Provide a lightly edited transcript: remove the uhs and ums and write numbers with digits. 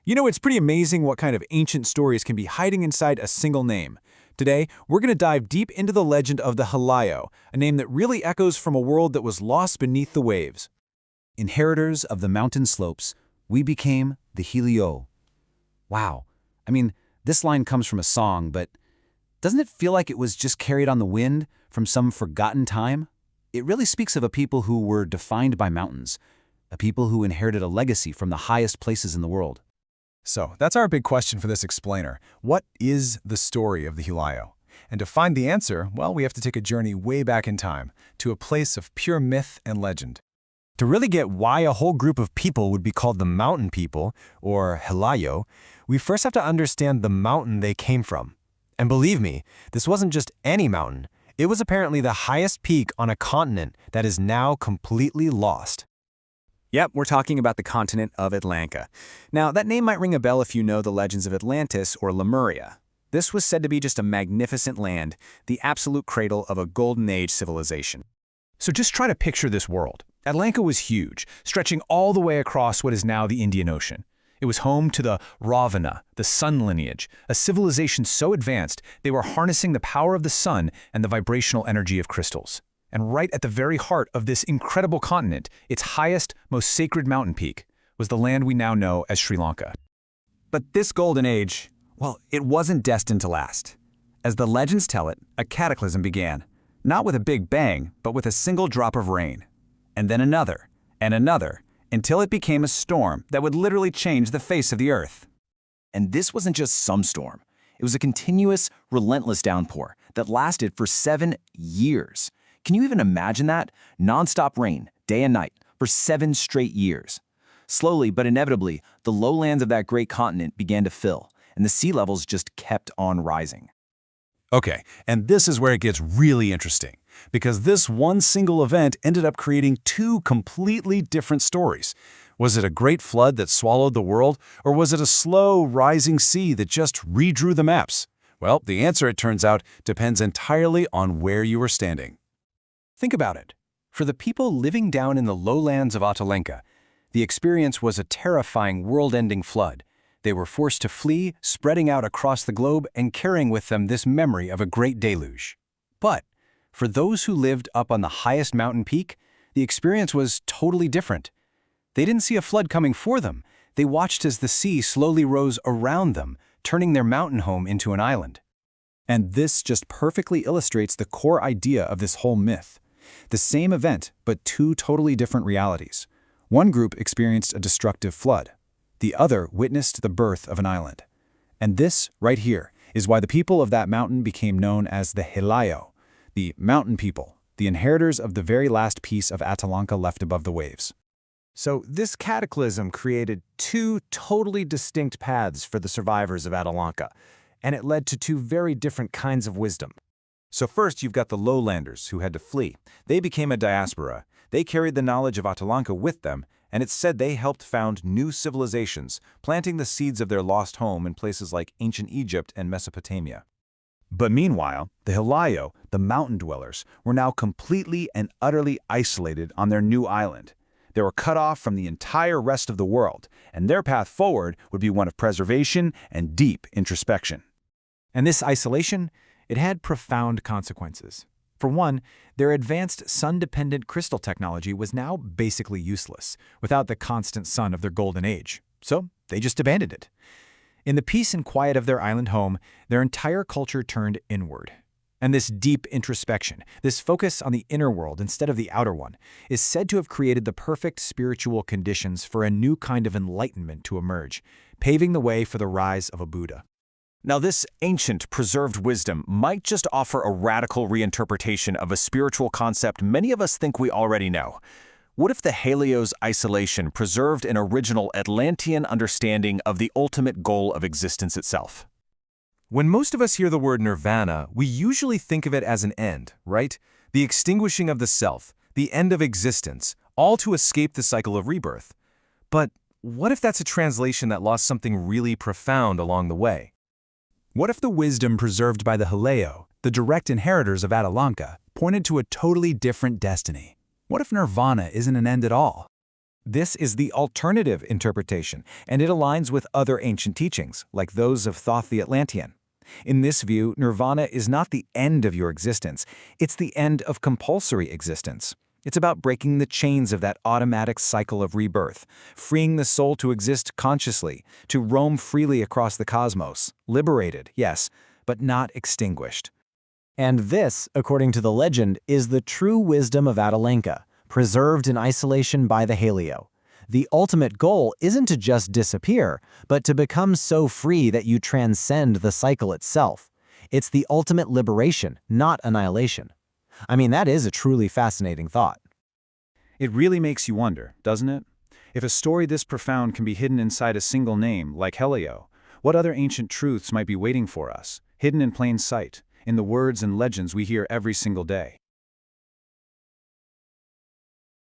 You know, it's pretty amazing what kind of ancient stories can be hiding inside a single name. Today, we're going to dive deep into the legend of the Helayo, a name that really echoes from a world that was lost beneath the waves. Inheritors of the mountain slopes, we became the Helayo. Wow. I mean, this line comes from a song, but doesn't it feel like it was just carried on the wind from some forgotten time? It really speaks of a people who were defined by mountains, a people who inherited a legacy from the highest places in the world. So that's our big question for this explainer. What is the story of the Helayo? And to find the answer, well, we have to take a journey way back in time, to a place of pure myth and legend. To really get why a whole group of people would be called the mountain people, or Helayo, we first have to understand the mountain they came from. And believe me, this wasn't just any mountain. It was apparently the highest peak on a continent that is now completely lost. Yep, we're talking about the continent of Atlanka. Now, that name might ring a bell if you know the legends of Atlantis or Lemuria. This was said to be just a magnificent land, the absolute cradle of a golden age civilization. So just try to picture this world. Atlanka was huge, stretching all the way across what is now the Indian Ocean. It was home to the Ra Vana, the Sun Lineage, a civilization so advanced they were harnessing the power of the sun and the vibrational energy of crystals. And right at the very heart of this incredible continent, its highest, most sacred mountain peak, was the land we now know as Sri Lanka. But this golden age, well, it wasn't destined to last. As the legends tell it, a cataclysm began, not with a big bang, but with a single drop of rain. And then another, and another, until it became a storm that would literally change the face of the earth. And this wasn't just some storm. It was a continuous, relentless downpour that lasted for 7 years. Can you even imagine that? Non-stop rain, day and night, for 7 straight years. Slowly but inevitably, the lowlands of that great continent began to fill, and the sea levels just kept on rising. Okay, and this is where it gets really interesting, because this one single event ended up creating 2 completely different stories. Was it a great flood that swallowed the world, or was it a slow, rising sea that just redrew the maps? Well, the answer, it turns out, depends entirely on where you are standing. Think about it. For the people living down in the lowlands of Atalanka, the experience was a terrifying world-ending flood. They were forced to flee, spreading out across the globe and carrying with them this memory of a great deluge. But for those who lived up on the highest mountain peak, the experience was totally different. They didn't see a flood coming for them. They watched as the sea slowly rose around them, turning their mountain home into an island. And this just perfectly illustrates the core idea of this whole myth. The same event, but 2 totally different realities. One group experienced a destructive flood. The other witnessed the birth of an island. And this, right here, is why the people of that mountain became known as the Helayo, the mountain people, the inheritors of the very last piece of Atalanka left above the waves. So this cataclysm created 2 totally distinct paths for the survivors of Atalanka, and it led to 2 very different kinds of wisdom. So first, you've got the lowlanders who had to flee. They became a diaspora. They carried the knowledge of Atalanka with them, and it's said they helped found new civilizations, planting the seeds of their lost home in places like ancient Egypt and Mesopotamia. But meanwhile, the Helayo, the mountain dwellers, were now completely and utterly isolated on their new island. They were cut off from the entire rest of the world, and their path forward would be one of preservation and deep introspection. And this isolation, it had profound consequences. For one, their advanced sun-dependent crystal technology was now basically useless, without the constant sun of their golden age. So they just abandoned it. In the peace and quiet of their island home, their entire culture turned inward. And this deep introspection, this focus on the inner world instead of the outer one, is said to have created the perfect spiritual conditions for a new kind of enlightenment to emerge, paving the way for the rise of a Buddha. Now, this ancient, preserved wisdom might just offer a radical reinterpretation of a spiritual concept many of us think we already know. What if the Helayo's isolation preserved an original Atlantean understanding of the ultimate goal of existence itself? When most of us hear the word nirvana, we usually think of it as an end, right? The extinguishing of the self, the end of existence, all to escape the cycle of rebirth. But what if that's a translation that lost something really profound along the way? What if the wisdom preserved by the Helayo, the direct inheritors of Atalanka, pointed to a totally different destiny? What if nirvana isn't an end at all? This is the alternative interpretation, and it aligns with other ancient teachings, like those of Thoth the Atlantean. In this view, nirvana is not the end of your existence, it's the end of compulsory existence. It's about breaking the chains of that automatic cycle of rebirth, freeing the soul to exist consciously, to roam freely across the cosmos, liberated, yes, but not extinguished. And this, according to the legend, is the true wisdom of Atalanka, preserved in isolation by the Helayo. The ultimate goal isn't to just disappear, but to become so free that you transcend the cycle itself. It's the ultimate liberation, not annihilation. I mean, that is a truly fascinating thought. It really makes you wonder, doesn't it? If a story this profound can be hidden inside a single name, like Helayo, what other ancient truths might be waiting for us, hidden in plain sight, in the words and legends we hear every single day?